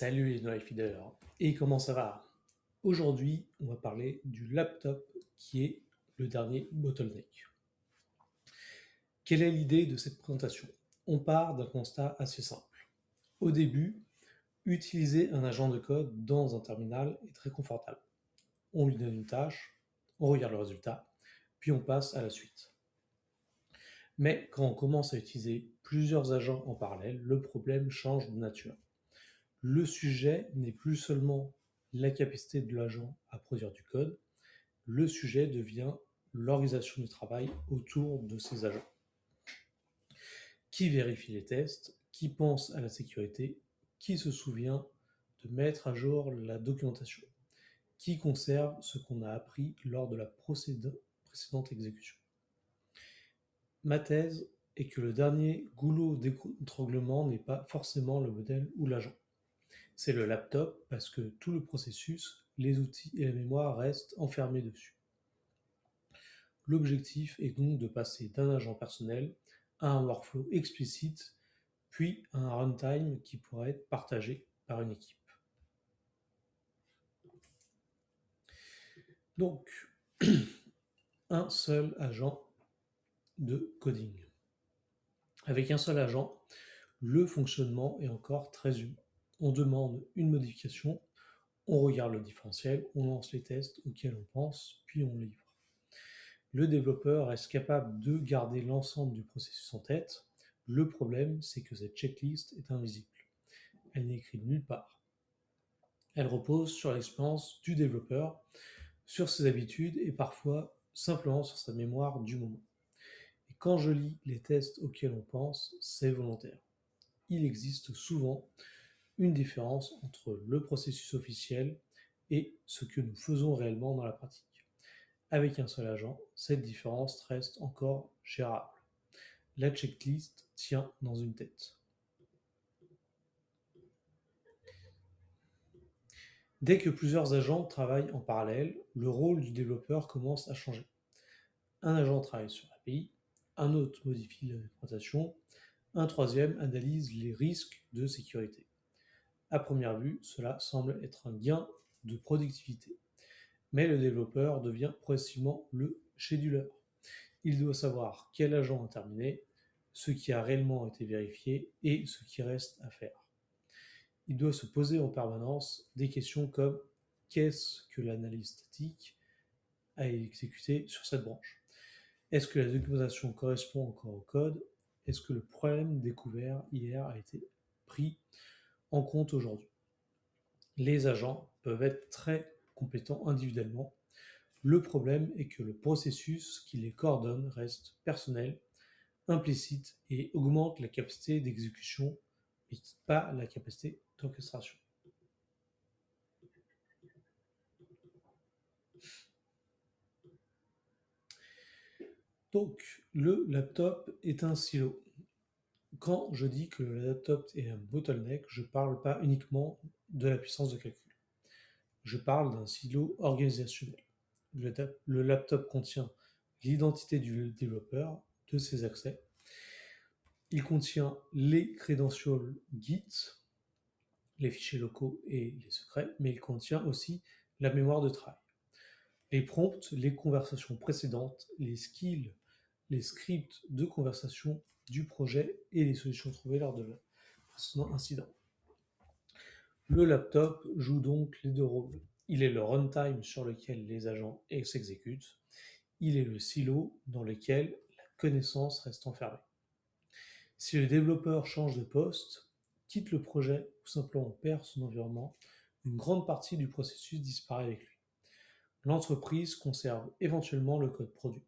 Salut les no feeders, et comment ça va? Aujourd'hui, on va parler du laptop qui est le dernier bottleneck. Quelle est l'idée de cette présentation? On part d'un constat assez simple. Au début, utiliser un agent de code dans un terminal est très confortable. On lui donne une tâche, on regarde le résultat, puis on passe à la suite. Mais quand on commence à utiliser plusieurs agents en parallèle, le problème change de nature. Le sujet n'est plus seulement la capacité de l'agent à produire du code, le sujet devient l'organisation du travail autour de ces agents. Qui vérifie les tests, qui pense à la sécurité, qui se souvient de mettre à jour la documentation, qui conserve ce qu'on a appris lors de la précédente exécution. Ma thèse est que le dernier goulot d'étranglement n'est pas forcément le modèle ou l'agent. C'est le laptop parce que tout le processus, les outils et la mémoire restent enfermés dessus. L'objectif est donc de passer d'un agent personnel à un workflow explicite, puis à un runtime qui pourrait être partagé par une équipe. Donc, un seul agent de coding. Avec un seul agent, le fonctionnement est encore très humain. On demande une modification, on regarde le différentiel, on lance les tests auxquels on pense, puis on livre. Le développeur reste capable de garder l'ensemble du processus en tête. Le problème, c'est que cette checklist est invisible. Elle n'est écrite nulle part. Elle repose sur l'expérience du développeur, sur ses habitudes et parfois simplement sur sa mémoire du moment. Et quand je lis les tests auxquels on pense, c'est volontaire. Il existe souvent une différence entre le processus officiel et ce que nous faisons réellement dans la pratique. Avec un seul agent, cette différence reste encore gérable. La checklist tient dans une tête. Dès que plusieurs agents travaillent en parallèle, le rôle du développeur commence à changer. Un agent travaille sur l'API, un autre modifie la documentation, un troisième analyse les risques de sécurité. À première vue, cela semble être un gain de productivité. Mais le développeur devient progressivement le scheduler. Il doit savoir quel agent a terminé, ce qui a réellement été vérifié et ce qui reste à faire. Il doit se poser en permanence des questions comme qu'est-ce que l'analyse statique a exécuté sur cette branche? Est-ce que la documentation correspond encore au code? Est-ce que le problème découvert hier a été pris en compte aujourd'hui? Les agents peuvent être très compétents individuellement. Le problème est que le processus qui les coordonne reste personnel, implicite et augmente la capacité d'exécution, mais pas la capacité d'orchestration. Donc, le laptop est un silo. Quand je dis que le laptop est un bottleneck, je ne parle pas uniquement de la puissance de calcul. Je parle d'un silo organisationnel. Le laptop contient l'identité du développeur, de ses accès. Il contient les credentials Git, les fichiers locaux et les secrets, mais il contient aussi la mémoire de travail. Les prompts, les conversations précédentes, les skills, les scripts de conversation du projet et les solutions trouvées lors de la précédent incident. Le laptop joue donc les deux rôles. Il est le runtime sur lequel les agents s'exécutent. Il est le silo dans lequel la connaissance reste enfermée. Si le développeur change de poste, quitte le projet ou simplement perd son environnement, une grande partie du processus disparaît avec lui. L'entreprise conserve éventuellement le code produit,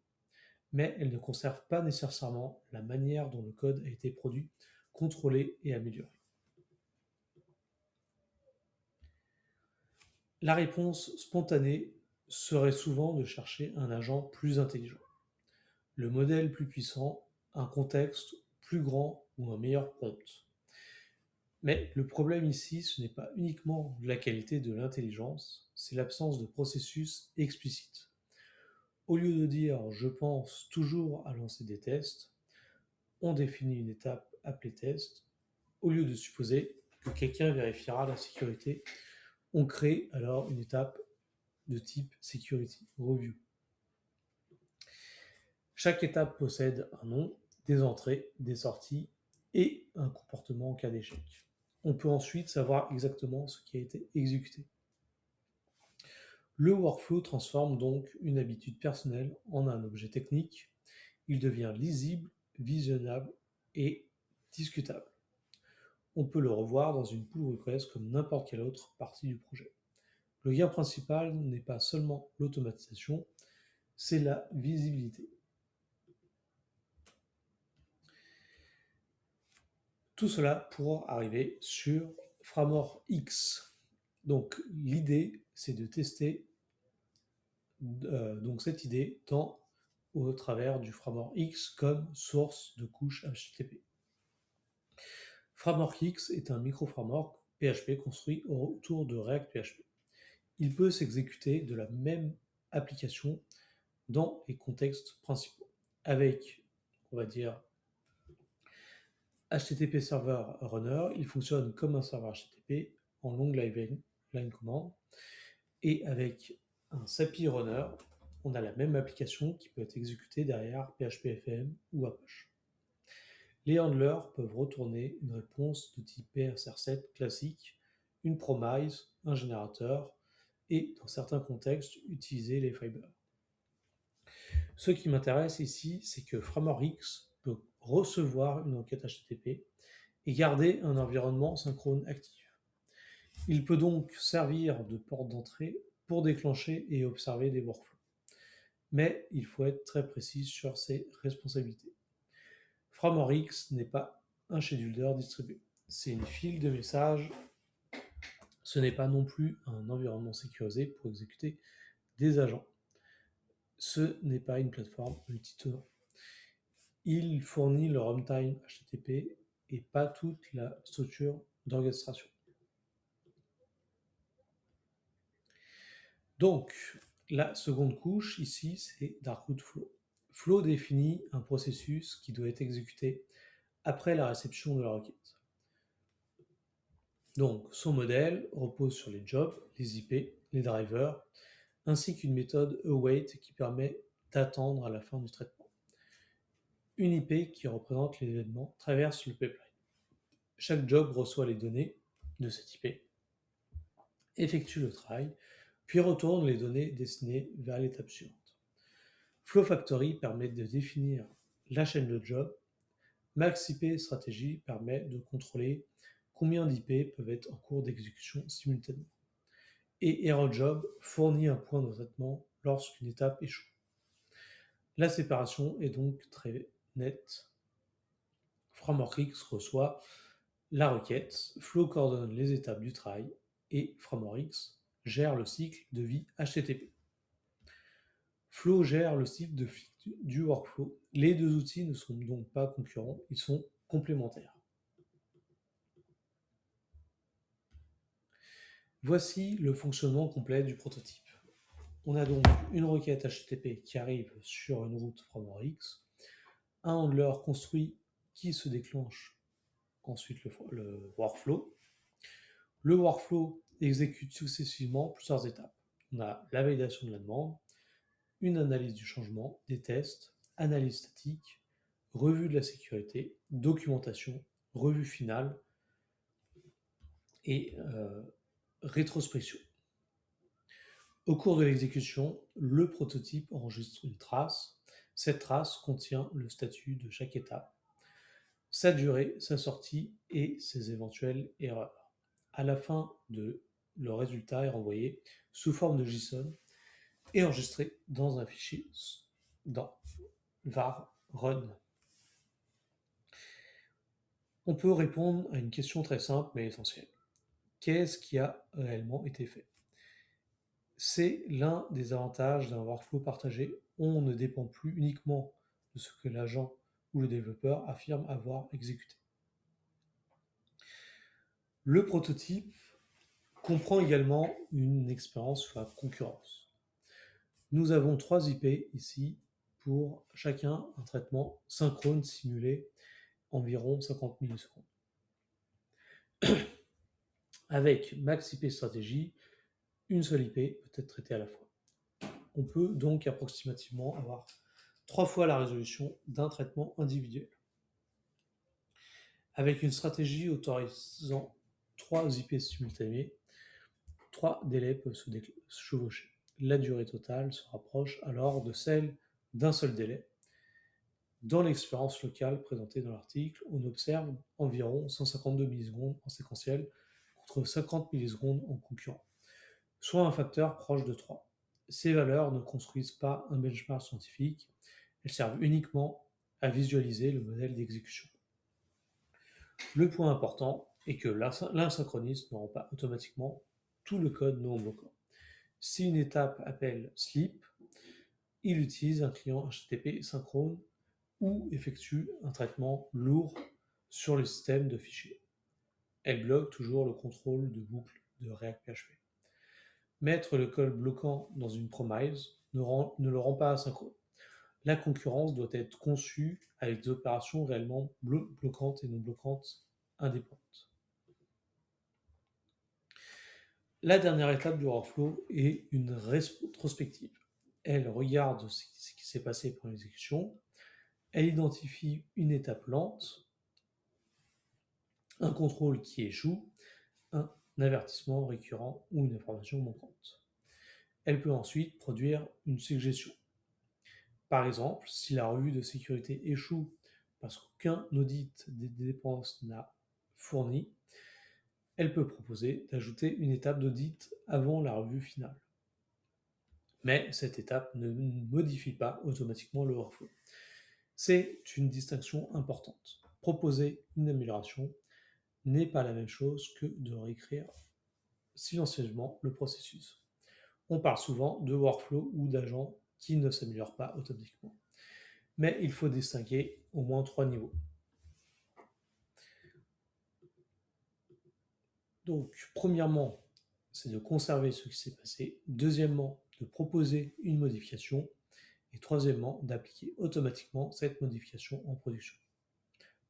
mais elle ne conserve pas nécessairement la manière dont le code a été produit, contrôlé et amélioré. La réponse spontanée serait souvent de chercher un agent plus intelligent, le modèle plus puissant, un contexte plus grand ou un meilleur prompt. Mais le problème ici, ce n'est pas uniquement la qualité de l'intelligence, c'est l'absence de processus explicite. Au lieu de dire « je pense toujours à lancer des tests », on définit une étape appelée test, au lieu de supposer que quelqu'un vérifiera la sécurité. On crée alors une étape de type Security Review. Chaque étape possède un nom, des entrées, des sorties et un comportement en cas d'échec. On peut ensuite savoir exactement ce qui a été exécuté. Le workflow transforme donc une habitude personnelle en un objet technique. Il devient lisible, visionnable et discutable. On peut le revoir dans une pull request comme n'importe quelle autre partie du projet. Le gain principal n'est pas seulement l'automatisation, c'est la visibilité. Tout cela pour arriver sur Framework X. Donc l'idée, c'est de tester donc cette idée tant au travers du Framework X comme source de couche HTTP. Framework X est un micro-framework PHP construit autour de React PHP. Il peut s'exécuter de la même application dans les contextes principaux, avec, on va dire, HTTP Server Runner, il fonctionne comme un serveur HTTP en long line command, et avec un SAPI Runner, on a la même application qui peut être exécutée derrière PHP-FM ou Apache. Les handlers peuvent retourner une réponse de type PSR7 classique, une promise, un générateur, et dans certains contextes, utiliser les fibers. Ce qui m'intéresse ici, c'est que Framework X peut recevoir une requête HTTP et garder un environnement synchrone actif. Il peut donc servir de porte d'entrée pour déclencher et observer des workflows. Mais il faut être très précis sur ses responsabilités. Framework X n'est pas un scheduler distribué. C'est une file de messages. Ce n'est pas non plus un environnement sécurisé pour exécuter des agents. Ce n'est pas une plateforme multi-tenant. Il fournit le runtime HTTP et pas toute la structure d'orchestration. Donc, la seconde couche ici, c'est Darkroot Flow. Flow définit un processus qui doit être exécuté après la réception de la requête. Donc, son modèle repose sur les jobs, les IP, les drivers, ainsi qu'une méthode await qui permet d'attendre à la fin du traitement. Une IP qui représente l'événement traverse le pipeline. Chaque job reçoit les données de cette IP, effectue le try, puis retourne les données destinées vers l'étape suivante. Flow Factory permet de définir la chaîne de job. MaxIP Strategy permet de contrôler combien d'IP peuvent être en cours d'exécution simultanément. Et HeroJob fournit un point de traitement lorsqu'une étape échoue. La séparation est donc très nette. Framework X reçoit la requête, Flow coordonne les étapes du try et Framework X gère le cycle de vie HTTP. Flow gère le cycle de vie du workflow. Les deux outils ne sont donc pas concurrents, ils sont complémentaires. Voici le fonctionnement complet du prototype. On a donc une requête HTTP qui arrive sur une route Framework X, un handler construit qui se déclenche ensuite le workflow. Le workflow exécute successivement plusieurs étapes. On a la validation de la demande, une analyse du changement, des tests, analyse statique, revue de la sécurité, documentation, revue finale et rétrospection. Au cours de l'exécution, le prototype enregistre une trace. Cette trace contient le statut de chaque étape, sa durée, sa sortie et ses éventuelles erreurs. À la fin, le résultat est renvoyé sous forme de JSON et enregistré dans un fichier dans var run. On peut répondre à une question très simple mais essentielle. Qu'est-ce qui a réellement été fait? C'est l'un des avantages d'un workflow partagé. On ne dépend plus uniquement de ce que l'agent ou le développeur affirme avoir exécuté. Le prototype comprend également une expérience sur la concurrence. Nous avons 3 IP ici pour chacun un traitement synchrone simulé environ 50 millisecondes. Avec MaxIP Stratégie, une seule IP peut être traitée à la fois. On peut donc approximativement avoir 3 fois la résolution d'un traitement individuel. Avec une stratégie autorisant 3 IP simultanés, 3 délais peuvent se chevaucher. La durée totale se rapproche alors de celle d'un seul délai. Dans l'expérience locale présentée dans l'article, on observe environ 152 millisecondes en séquentiel contre 50 millisecondes en concurrent, soit un facteur proche de 3. Ces valeurs ne construisent pas un benchmark scientifique, elles servent uniquement à visualiser le modèle d'exécution. Le point important est que l'asynchronisme ne rend pas automatiquement tout le code non bloquant. Si une étape appelle sleep, il utilise un client HTTP synchrone ou effectue un traitement lourd sur le système de fichiers. Elle bloque toujours le contrôle de boucle de React.php. Mettre le code bloquant dans une promise ne le rend pas asynchrone. La concurrence doit être conçue avec des opérations réellement bloquantes et non bloquantes indépendantes. La dernière étape du workflow est une rétrospective. Elle regarde ce qui s'est passé pendant l'exécution, elle identifie une étape lente, un contrôle qui échoue, un avertissement récurrent ou une information manquante. Elle peut ensuite produire une suggestion. Par exemple, si la revue de sécurité échoue parce qu'aucun audit des dépenses n'a fourni, elle peut proposer d'ajouter une étape d'audit avant la revue finale. Mais cette étape ne modifie pas automatiquement le workflow. C'est une distinction importante. Proposer une amélioration n'est pas la même chose que de réécrire silencieusement le processus. On parle souvent de workflow ou d'agents qui ne s'améliorent pas automatiquement. Mais il faut distinguer au moins 3 niveaux. Donc, premièrement, c'est de conserver ce qui s'est passé. Deuxièmement, de proposer une modification. Et troisièmement, d'appliquer automatiquement cette modification en production.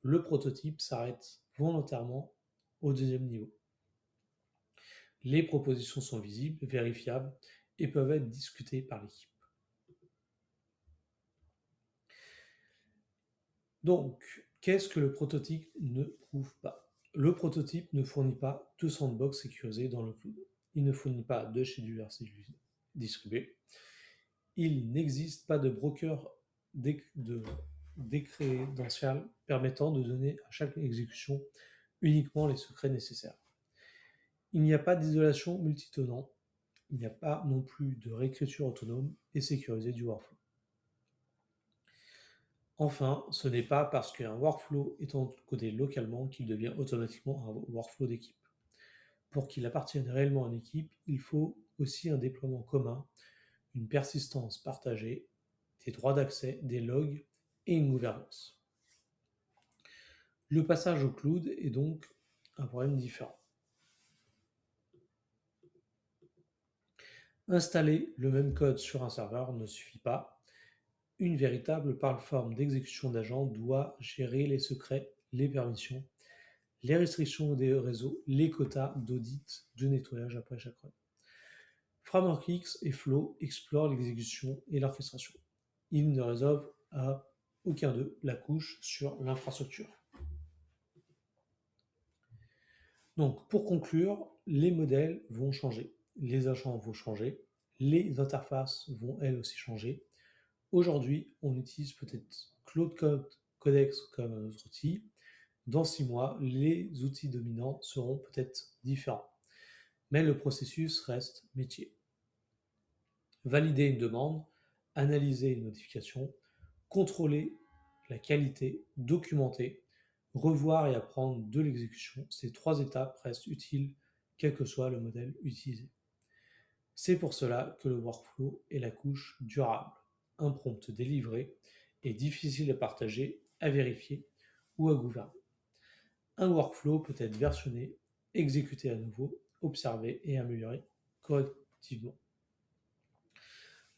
Le prototype s'arrête volontairement au deuxième niveau. Les propositions sont visibles, vérifiables et peuvent être discutées par l'équipe. Donc, qu'est-ce que le prototype ne prouve pas? Le prototype ne fournit pas de sandbox sécurisé dans le cloud. Il ne fournit pas de scheduler distribué. Il n'existe pas de broker décrédential permettant de donner à chaque exécution uniquement les secrets nécessaires. Il n'y a pas d'isolation multitenant. Il n'y a pas non plus de réécriture autonome et sécurisée du workflow. Enfin, ce n'est pas parce qu'un workflow est encodé localement qu'il devient automatiquement un workflow d'équipe. Pour qu'il appartienne réellement à une équipe, il faut aussi un déploiement commun, une persistance partagée, des droits d'accès, des logs et une gouvernance. Le passage au cloud est donc un problème différent. Installer le même code sur un serveur ne suffit pas. Une véritable plateforme d'exécution d'agents doit gérer les secrets, les permissions, les restrictions des réseaux, les quotas d'audit, de nettoyage après chaque run. FrameworkX et Flow explorent l'exécution et l'orchestration. Ils ne résolvent à aucun d'eux la couche sur l'infrastructure. Donc, pour conclure, les modèles vont changer, les agents vont changer, les interfaces vont elles aussi changer. Aujourd'hui, on utilise peut-être Cloud Codex comme un autre outil. Dans 6 mois, les outils dominants seront peut-être différents. Mais le processus reste métier. Valider une demande, analyser une modification, contrôler la qualité, documenter, revoir et apprendre de l'exécution, ces 3 étapes restent utiles quel que soit le modèle utilisé. C'est pour cela que le workflow est la couche durable, un prompt délivré est difficile à partager, à vérifier ou à gouverner. Un workflow peut être versionné, exécuté à nouveau, observé et amélioré correctivement.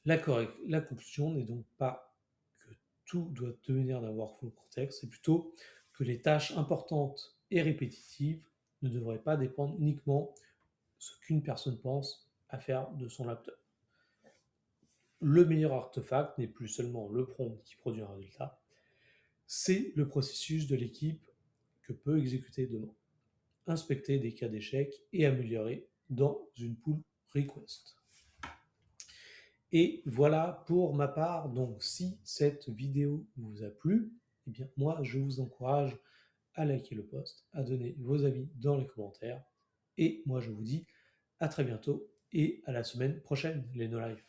La conclusion n'est donc pas que tout doit devenir d'un workflow contexte, c'est plutôt que les tâches importantes et répétitives ne devrait pas dépendre uniquement de ce qu'une personne pense à faire de son laptop. Le meilleur artefact n'est plus seulement le prompt qui produit un résultat, c'est le processus de l'équipe que peut exécuter demain. Inspecter des cas d'échec et améliorer dans une pull request. Et voilà pour ma part. Donc si cette vidéo vous a plu, eh bien moi je vous encourage à liker le post, à donner vos avis dans les commentaires. Et moi je vous dis à très bientôt et à la semaine prochaine, les No Life.